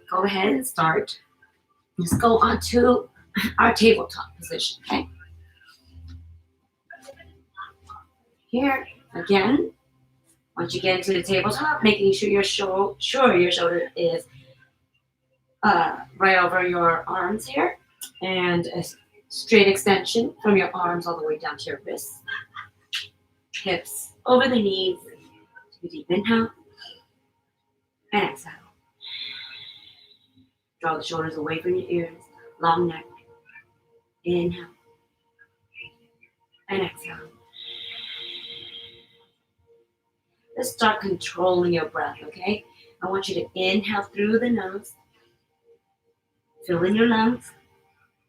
go ahead and start. Let's go on to our tabletop position, okay? Here, again, once you get into the tabletop, making sure your shoulder is right over your arms here, and a straight extension from your arms all the way down to your wrists. Hips over the knees. Take a deep inhale and exhale. Draw the shoulders away from your ears. Long neck. Inhale and exhale. Let's start controlling your breath, okay? I want you to inhale through the nose. Fill in your lungs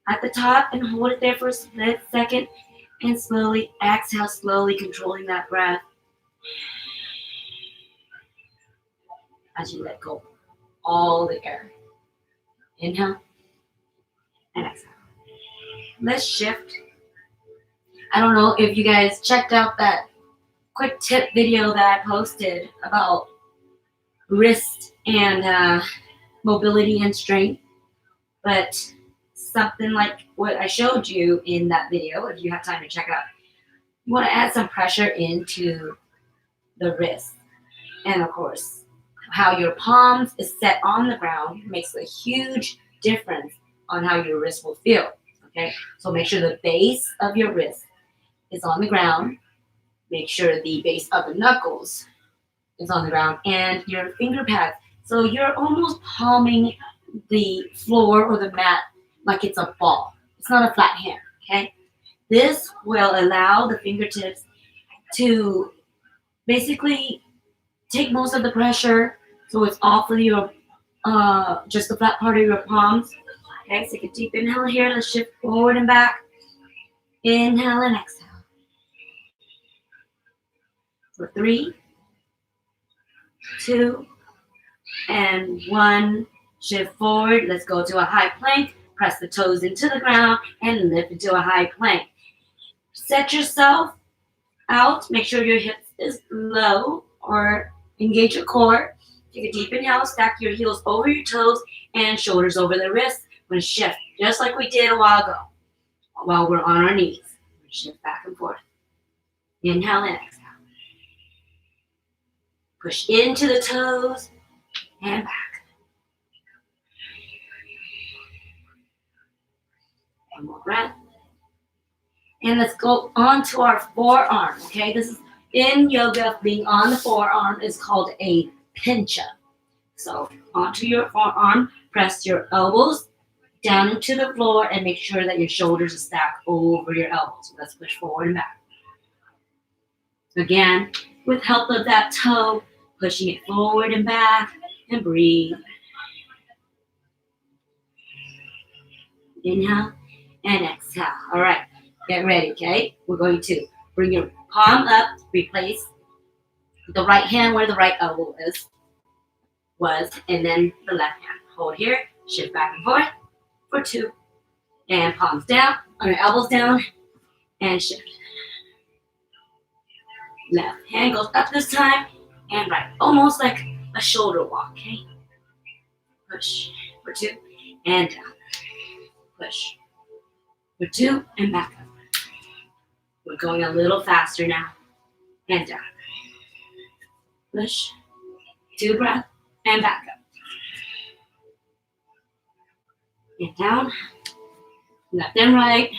at the top and hold it there for a split second. And slowly exhale, slowly controlling that breath as you let go all the air. Inhale and exhale. Let's shift. I don't know if you guys checked out that quick tip video that I posted about wrist and mobility and strength, but something like what I showed you in that video, if you have time to check it out, you want to add some pressure into the wrist. And of course, how your palms is set on the ground makes a huge difference on how your wrist will feel, okay? So make sure the base of your wrist is on the ground. Make sure the base of the knuckles is on the ground and your finger pads. So you're almost palming the floor or the mat like it's a ball. It's not a flat hand, okay? This will allow the fingertips to basically take most of the pressure, so it's off of your, just the flat part of your palms. Okay, so take a deep inhale here. Let's shift forward and back. Inhale and exhale. For 3, 2, and 1. Shift forward. Let's go to a high plank. Press the toes into the ground and lift into a high plank. Set yourself out. Make sure your hips is low or engage your core. Take a deep inhale. Stack your heels over your toes and shoulders over the wrists. We're going to shift just like we did a while ago while we're on our knees. We're going to shift back and forth. Inhale and exhale. Push into the toes and back. One more breath. And let's go on to our forearm, okay? This is in yoga, being on the forearm is called a pincha. So onto your forearm, press your elbows down into the floor and make sure that your shoulders are stacked over your elbows. So let's push forward and back. Again, with help of that toe, pushing it forward and back, and breathe. Inhale and exhale. All right, get ready, okay? We're going to bring your palm up, replace the right hand where the right elbow was, and then the left hand. Hold here, shift back and forth for 2. And palms down, on your elbows down, and shift. Left hand goes up this time, and right, almost like a shoulder walk, okay? Push for 2, and down. Push for 2, and back up. We're going a little faster now, and down. Push, 2 breaths, and back up. And down, left and right,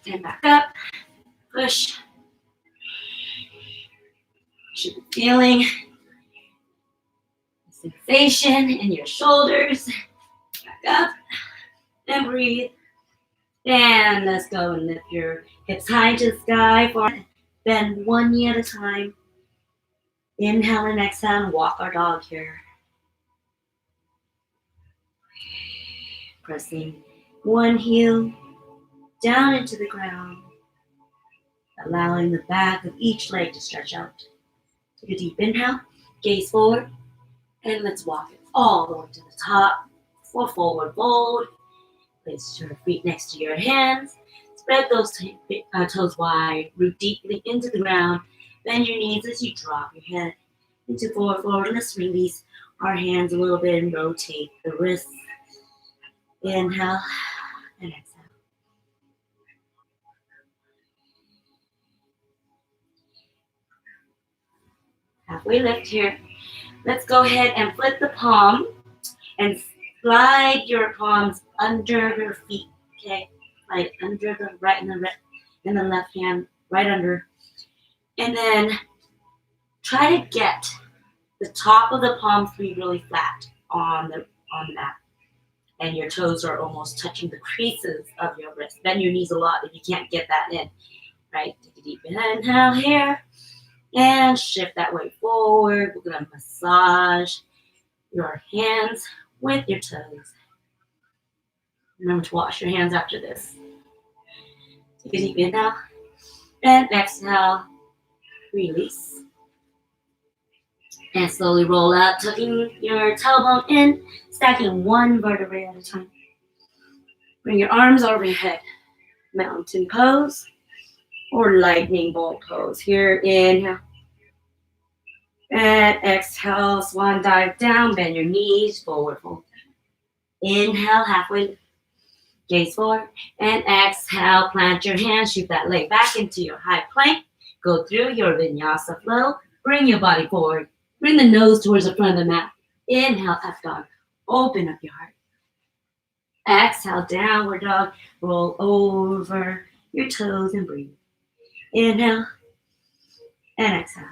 and back up. Push. Should be feeling the sensation in your shoulders. Back up and breathe. And let's go and lift your hips high to the sky. Bend one knee at a time. Inhale and exhale and walk our dog here. Pressing one heel down into the ground. Allowing the back of each leg to stretch out. Take a deep inhale, gaze forward, and let's walk it all the way to the top for forward fold. Place your feet next to your hands. Spread those toes wide, root deeply into the ground. Bend your knees as you drop your head into forward fold. Let's release our hands a little bit and rotate the wrists. Inhale and exhale. Halfway lift here. Let's go ahead and flip the palm and slide your palms under your feet. Okay, like under the right and the left hand, right under, and then try to get the top of the palms to be really flat on the mat, and your toes are almost touching the creases of your wrist. Bend your knees a lot if you can't get that in. Right, take a deep inhale here, and shift that weight forward. We're gonna massage your hands with your toes. Remember to wash your hands after this. Take a deep inhale and exhale, release. And slowly roll out, tucking your tailbone in, stacking one vertebrae at a time. Bring your arms over your head. Mountain pose or lightning bolt pose. Here, inhale. And exhale, swan dive down, bend your knees, forward fold. Inhale, halfway, gaze forward. And exhale, plant your hands, shoot that leg back into your high plank. Go through your vinyasa flow. Bring your body forward. Bring the nose towards the front of the mat. Inhale, up dog. Open up your heart. Exhale, downward dog. Roll over your toes and breathe. Inhale and exhale.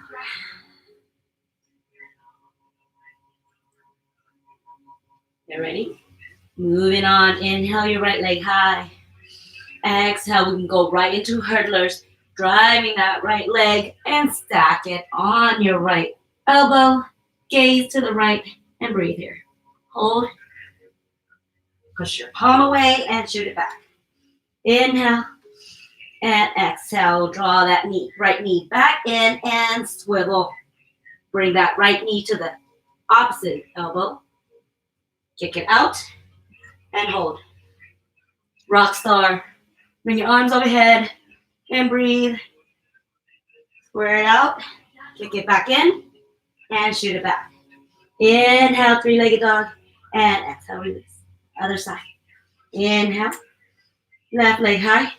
You ready? Moving on. Inhale your right leg high. Exhale, we can go right into hurdlers. Driving that right leg and stack it on your right elbow. Gaze to the right and breathe here. Hold. Push your palm away and shoot it back. Inhale and exhale. Draw that knee, right knee back in and swivel. Bring that right knee to the opposite elbow. Kick it out and hold. Rock star. Bring your arms overhead and breathe. Square it out. Kick it back in and shoot it back. Inhale, three-legged dog. And exhale, release. Other side. Inhale. Left leg high.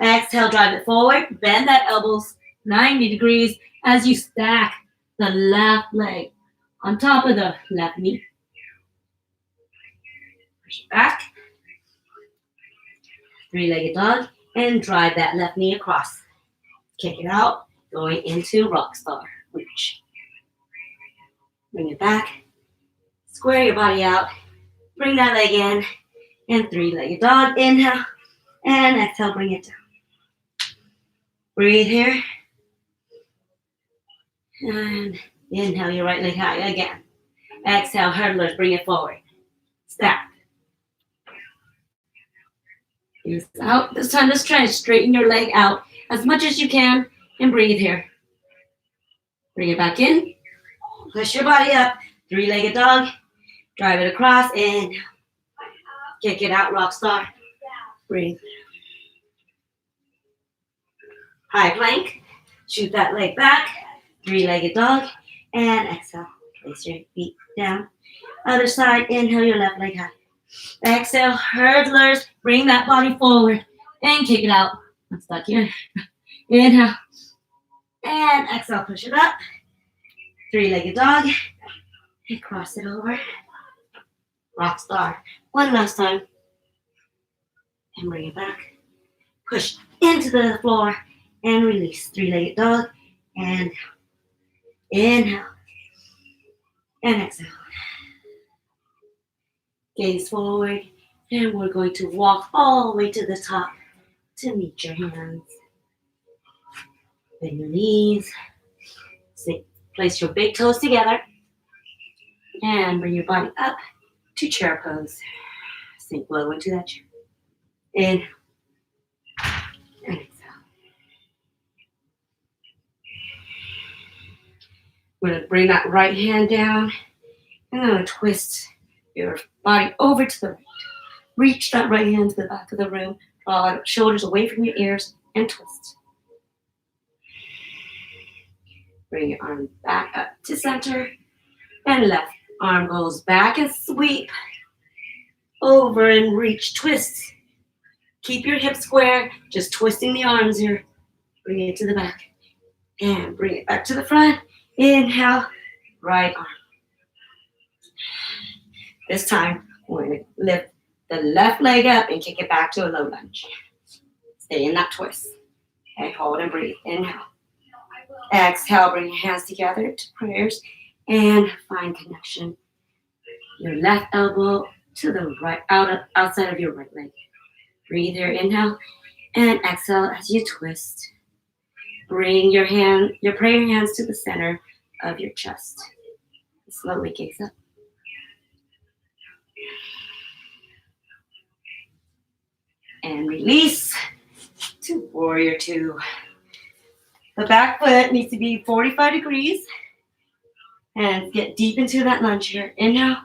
Exhale, drive it forward. Bend that elbows 90 degrees as you stack the left leg on top of the left knee. Push it back. Three-legged dog. And drive that left knee across. Kick it out. Going into rock star. Reach. Bring it back. Square your body out. Bring that leg in. And three-legged dog. Inhale. And exhale, bring it down. Breathe here. And inhale your right leg high again. Exhale, hurdlers, bring it forward. Stack. Use out. This time, let's try to straighten your leg out as much as you can and breathe here. Bring it back in. Push your body up. Three-legged dog. Drive it across and kick it out, rock star. Breathe. High plank. Shoot that leg back. Three-legged dog. And exhale. Place your feet down. Other side. Inhale your left leg high. Exhale, hurdlers. Bring that body forward and kick it out. I'm stuck here. Inhale. And exhale, push it up. Three-legged dog. And cross it over. Rock star. One last time. And bring it back. Push into the floor and release. Three-legged dog. And inhale. And exhale. Gaze forward. And we're going to walk all the way to the top to meet your hands. Bend your knees. Place your big toes together. And bring your body up to chair pose. Sink low into that chair. In. And exhale. We're going to bring that right hand down. And I'm going to twist your body over to the right. Reach that right hand to the back of the room. Draw your shoulders away from your ears and twist. Bring your arm back up to center and left Arm goes back and sweep. Over and reach, twist. Keep your hips square, just twisting the arms here. Bring it to the back. And bring it back to the front. Inhale, right arm. This time, we're going to lift the left leg up and kick it back to a low lunge. Stay in that twist. Okay, hold and breathe. Inhale. Exhale, bring your hands together to prayers and find connection. Your left elbow to the right, outside of your right leg. Breathe here, inhale, and exhale as you twist. Bring your prayer hands to the center of your chest. Slowly gaze up. And release to warrior two. The back foot needs to be 45 degrees. And get deep into that lunge here. Inhale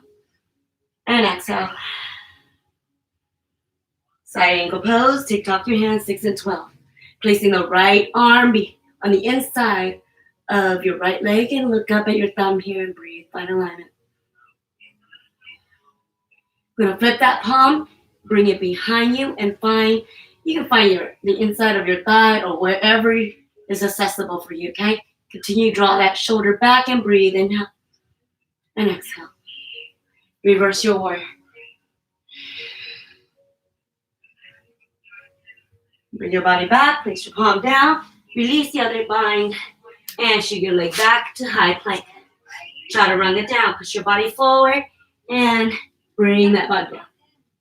and exhale. Side ankle pose. TikTok your hands 6 and 12. Placing the right arm on the inside of your right leg and look up at your thumb here and breathe. Find alignment. We're going to flip that palm, bring it behind you, and you can find the inside of your thigh or wherever is accessible for you, okay? Continue to draw that shoulder back and breathe. Inhale and exhale. Reverse your warrior. Bring your body back, place your palm down, release the other bind, and shoot your leg back to high plank. Try to run it down. Push your body forward and bring that body down.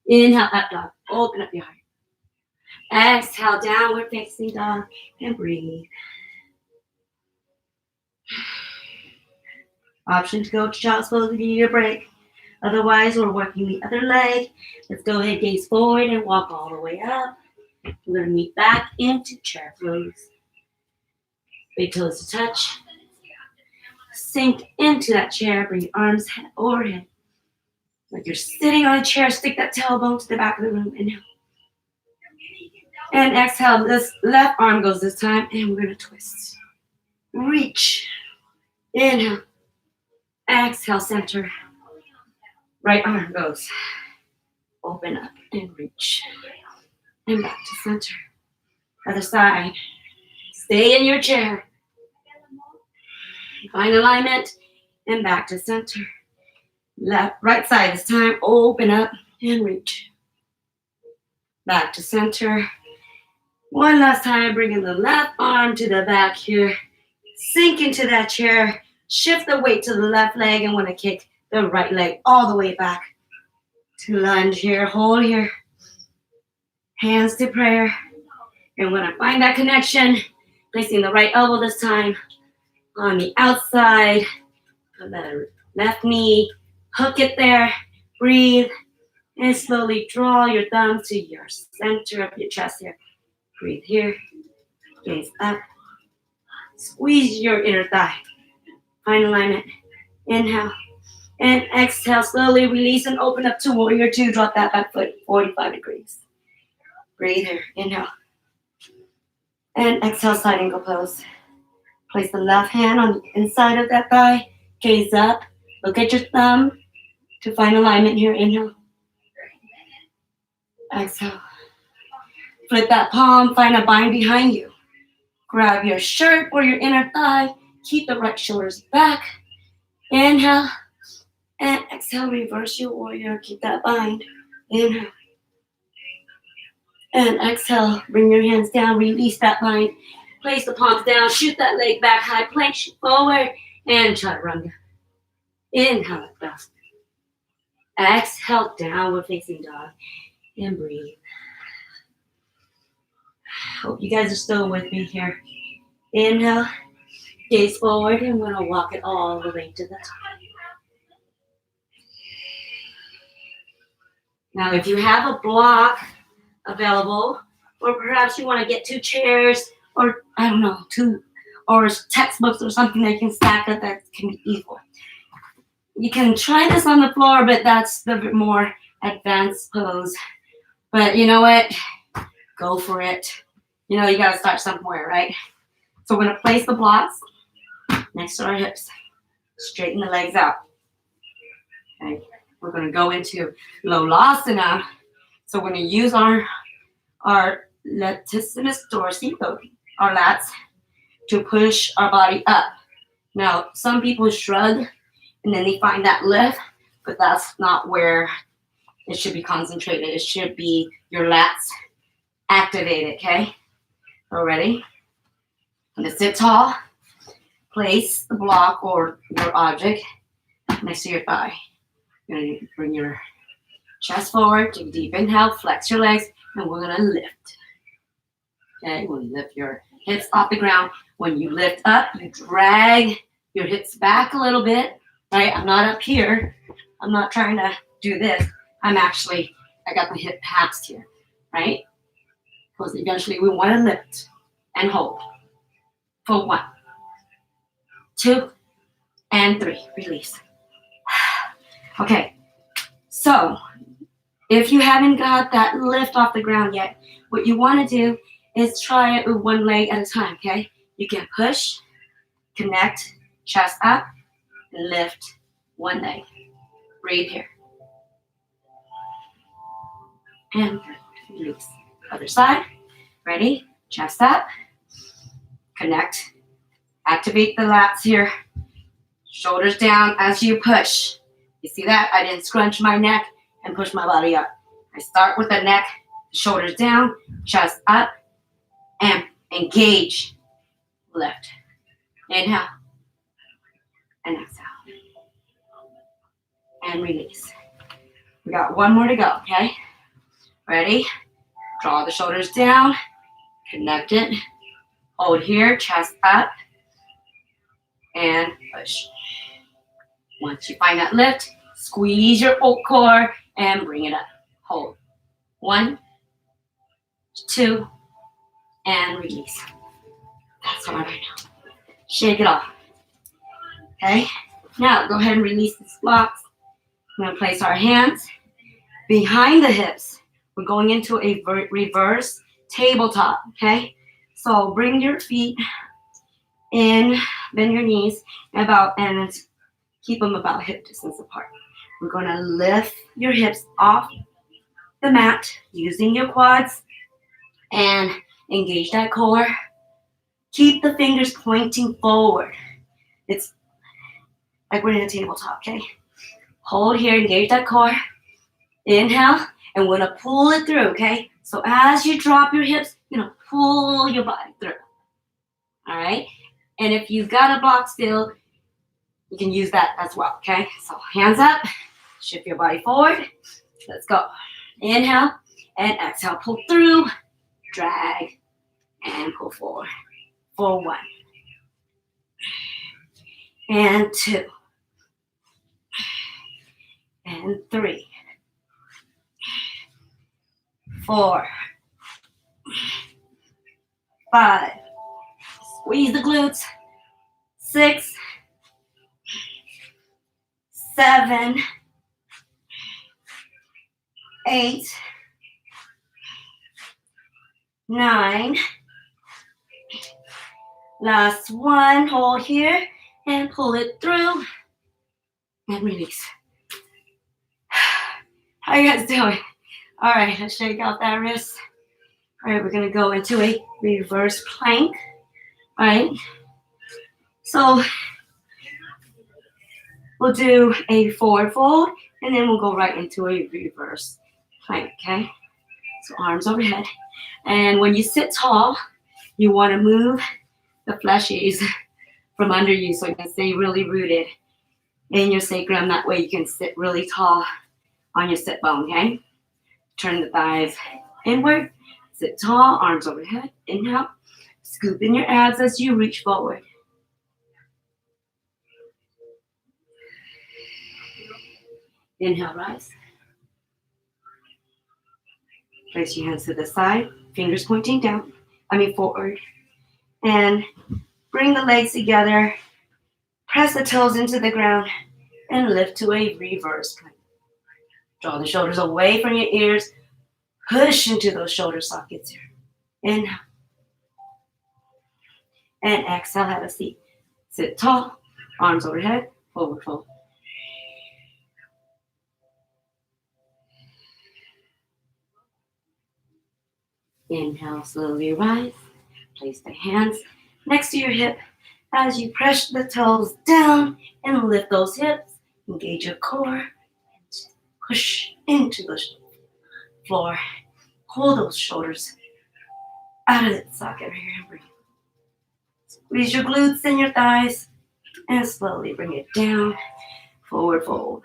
Inhale, up dog. Open up your heart. Exhale, downward facing dog, and breathe. Option to go to child's pose if you need a break. Otherwise, we're working the other leg. Let's go ahead, gaze forward, and walk all the way up. We're going to meet back into chair pose. Big toes to touch. Sink into that chair. Bring your arms overhead. Like you're sitting on a chair. Stick that tailbone to the back of the room. Inhale. And exhale. This left arm goes this time. And we're going to twist. Reach. Inhale. Exhale, center. Right arm goes. Open up and reach. And back to center. Other side. Stay in your chair. Find alignment. And back to center. Right side this time. Open up and reach. Back to center. One last time. Bringing the left arm to the back here. Sink into that chair. Shift the weight to the left leg and want to kick the right leg all the way back. To lunge here. Hold here. Hands to prayer. And when I find that connection, placing the right elbow this time on the outside of the left knee. Hook it there. Breathe. And slowly draw your thumb to your center of your chest here. Breathe here. Gaze up. Squeeze your inner thigh. Find alignment. Inhale. And exhale. Slowly release and open up to warrior two. Drop that back foot 45 degrees. Breathe here. Inhale. And exhale, side ankle pose. Place the left hand on the inside of that thigh. Gaze up. Look at your thumb to find alignment here. Inhale. Exhale. Flip that palm. Find a bind behind you. Grab your shirt or your inner thigh. Keep the right shoulders back. Inhale. And exhale. Reverse your warrior. Keep that bind. Inhale. And exhale, bring your hands down, release that bind. Place the palms down, shoot that leg back, high plank, shoot forward, and chaturanga. Inhale, up dog. Exhale, downward facing dog, and breathe. Hope you guys are still with me here. Inhale, gaze forward, and we're gonna walk it all the way to the top. Now, if you have a block available, or perhaps you want to get 2 chairs, or I don't know, 2 or textbooks or something that you can stack up that can be equal. You can try this on the floor, but that's the more advanced pose. But you know what? Go for it. You know, you got to start somewhere, right? So we're going to place the blocks next to our hips. Straighten the legs out. Okay, we're going to go into ASSana. So we're going to use our latissimus dorsi, our lats, to push our body up. Now, some people shrug and then they find that lift, but that's not where it should be concentrated. It should be your lats activated, okay? So ready? I'm going to sit tall. Place the block or your object next to your thigh. You're going to bring your chest forward, take a deep inhale, flex your legs, and we're going to lift. Okay, we'll lift your hips off the ground. When you lift up, you drag your hips back a little bit, right? I'm not up here. I'm not trying to do this. I got the hip passed here, right? Because eventually we want to lift and hold. For 1, 2, and 3. Release. Okay, so if you haven't got that lift off the ground yet, what you want to do is try it with one leg at a time, okay? You can push, connect, chest up, and lift one leg. Breathe here. And release. Other side. Ready? Chest up. Connect. Activate the lats here. Shoulders down as you push. You see that? I didn't scrunch my neck and push my body up. I start with the neck, shoulders down, chest up, and engage. Lift. Inhale. And exhale. And release. We got one more to go, okay? Ready? Draw the shoulders down. Connect it. Hold here, chest up. And push. Once you find that lift, squeeze your core and bring it up. Hold. 1, 2, and release. That's hard, I know. Shake it off. Okay? Now, go ahead and release these blocks. We're going to place our hands behind the hips. We're going into a reverse tabletop, okay? So bring your feet in, bend your knees, and keep them about hip distance apart. We're going to lift your hips off the mat using your quads and engage that core. Keep the fingers pointing forward. It's like we're in a tabletop, okay? Hold here, engage that core. Inhale, and we're gonna pull it through, okay? So as you drop your hips, you're gonna pull your body through. All right? And if you've got a block still, you can use that as well, okay? So hands up, shift your body forward. Let's go. Inhale and exhale, pull through, drag, and pull forward. For 1. And 2. And 3. 4. 5. Squeeze the glutes. 6. 7. 8. 9. Last one. Hold here and pull it through and release. How you guys doing? All right, let's shake out that wrist. All right, we're gonna go into a reverse plank. All right, so we'll do a forward fold and then we'll go right into a reverse plank, okay? So arms overhead. And when you sit tall, you wanna move the fleshies from under you so you can stay really rooted in your sacrum. That way you can sit really tall on your sit bone, okay? Turn the thighs inward, sit tall, arms overhead, inhale. Scoop in your abs as you reach forward. Inhale, rise. Place your hands to the side, fingers pointing forward. And bring the legs together, press the toes into the ground, and lift to a reverse plank. Draw the shoulders away from your ears, push into those shoulder sockets here. Inhale. And exhale, have a seat. Sit tall, arms overhead, forward fold. Inhale, slowly rise. Place the hands next to your hip as you press the toes down and lift those hips. Engage your core. Push into the floor. Hold those shoulders out of the socket right here and breathe. Squeeze your glutes and your thighs and slowly bring it down. Forward fold.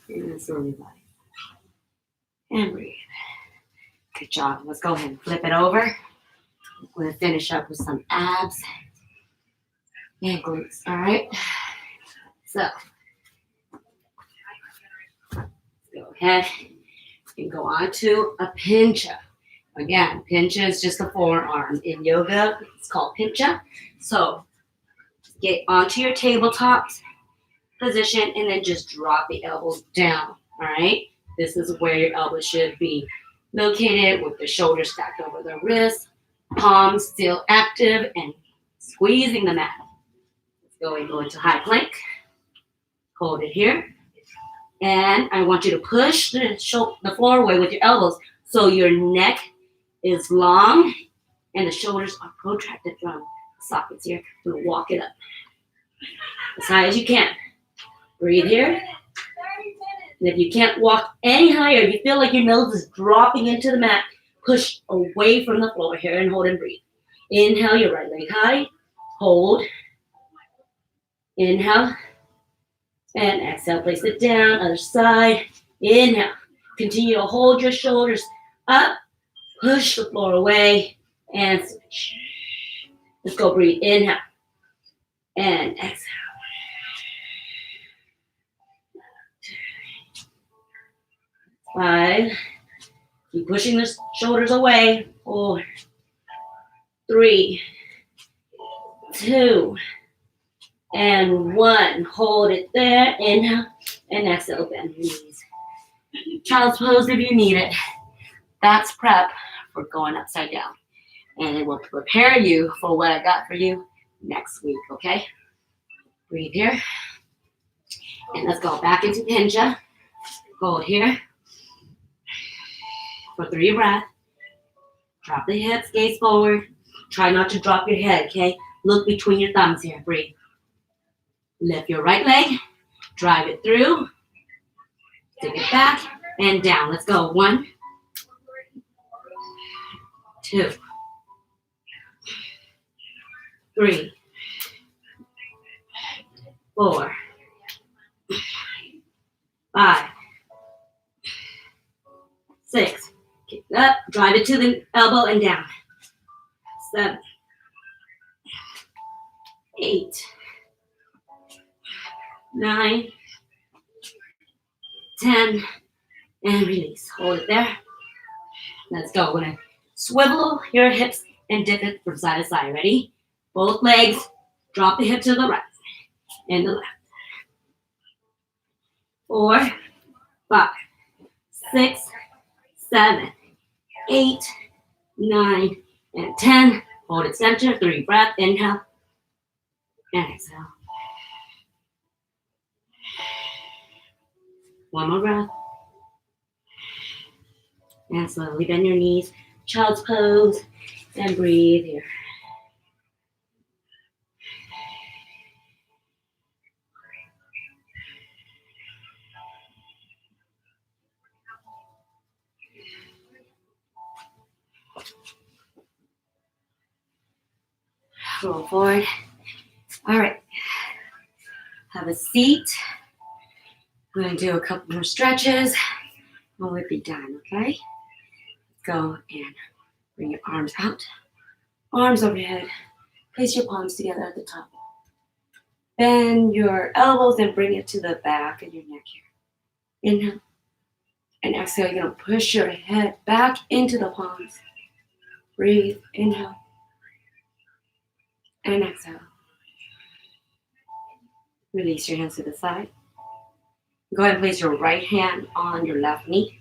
And slowly rise. And breathe. Good job. Let's go ahead and flip it over. We're going to finish up with some abs and glutes. All right. So go ahead and go on to a pincha. Again, pincha is just a forearm. In yoga, it's called pincha. So get onto your tabletop position and then just drop the elbows down. All right. This is where your elbows should be located with the shoulders stacked over the wrists, palms still active and squeezing the mat. Let's go and go into high plank. Hold it here. And I want you to push the floor away with your elbows so your neck is long and the shoulders are protracted from the sockets here. We'll walk it up as high as you can. Breathe here. And if you can't walk any higher, you feel like your nose is dropping into the mat, push away from the floor here and hold and breathe. Inhale, your right leg high. Hold. Inhale. And exhale, place it down, other side. Inhale. Continue to hold your shoulders up. Push the floor away and switch. Let's go breathe. Inhale. And exhale. 5. Keep pushing the shoulders away. 4, 3, 2, and 1. Hold it there. Inhale and exhale. Bend your knees. Child's pose if you need it. That's prep for going upside down. And it will prepare you for what I got for you next week, okay? Breathe here. And let's go back into pincha. Hold here. For 3 breaths. Drop the hips, gaze forward. Try not to drop your head, okay? Look between your thumbs here. Breathe. Lift your right leg. Drive it through. Take it back and down. Let's go. 1, 2, 3, 4, 5, 6. Kick it up. Drive it to the elbow and down. 7, 8, 9, 10, and release. Hold it there. Let's go. We're going to swivel your hips and dip it from side to side. Ready? Both legs. Drop the hip to the right and the left. 4, 5, 6, 7, 8, 9, and 10. Hold it center. 3 breaths. Inhale and exhale. 1 more breath. And slowly bend your knees. Child's pose. And breathe here. Roll forward. All right. Have a seat. We're going to do a couple more stretches. And we'll be done, okay? Go and bring your arms out. Arms overhead. Place your palms together at the top. Bend your elbows and bring it to the back of your neck here. Inhale. And exhale. You're going to push your head back into the palms. Breathe. Inhale. And exhale. Release your hands to the side. Go ahead and place your right hand on your left knee.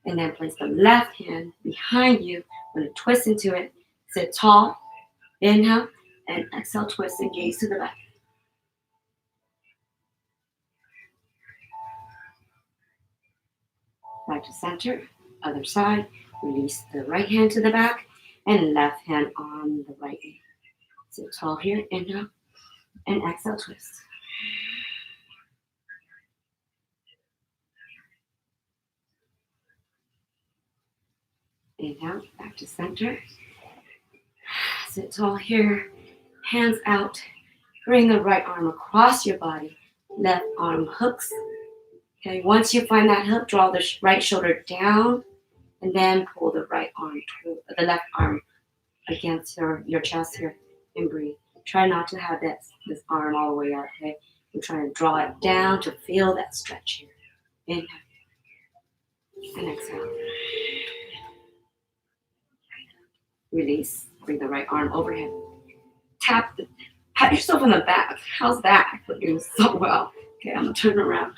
And then place the left hand behind you. I'm going to twist into it. Sit tall. Inhale. And exhale, twist and gaze to the back. Back to center. Other side. Release the right hand to the back and left hand on the right knee. Sit tall here. Inhale and exhale, twist. Inhale, back to center. Sit tall here. Hands out. Bring the right arm across your body. Left arm hooks. Okay, once you find that hook, draw the right shoulder down and then pull the left arm against your chest here and breathe. Try not to have this arm all the way out, okay? You're trying to draw it down to feel that stretch here. Inhale and exhale. Release. Bring the right arm overhead. Pat yourself on the back. How's that? You're doing so well. Okay, I'm gonna turn around.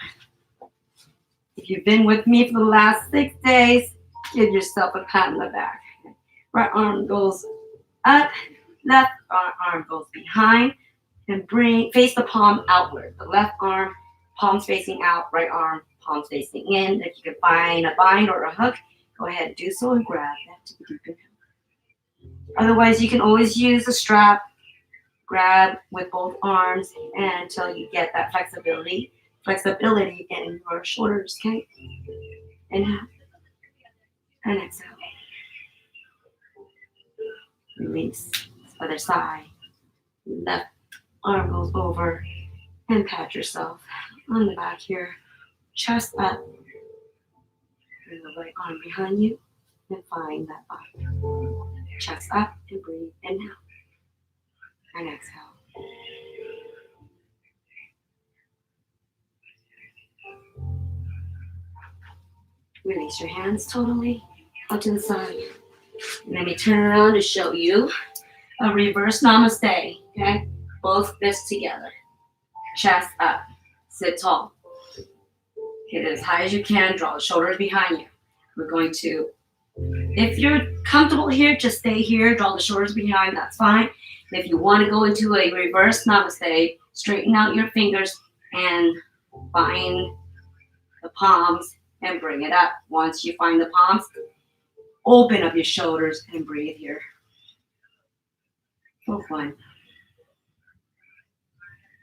If you've been with me for the last 6 days, give yourself a pat on the back. Right arm goes up, left arm goes behind, and face the palm outward. The left arm, palms facing out, right arm, palms facing in. If you can find a bind or a hook, go ahead and do so and grab that to the deep inhale. Otherwise, you can always use a strap. Grab with both arms until you get that flexibility in your shoulders, okay? Inhale and exhale. Release. Other side. Left arm goes over and pat yourself on the back here. Chest up. Bring the right arm behind you and find that body. Chest up and breathe. Inhale and exhale. Release your hands totally out to the side. Let me turn around to show you a reverse namaste. Okay? Both fists together. Chest up. Sit tall. Get it as high as you can. Draw the shoulders behind you. We're going to, if you're comfortable here, just stay here. Draw the shoulders behind. That's fine. If you want to go into a reverse namaste, straighten out your fingers and find the palms and bring it up. Once you find the palms, open up your shoulders and breathe here. For 1,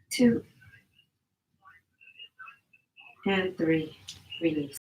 2, and 3. Release.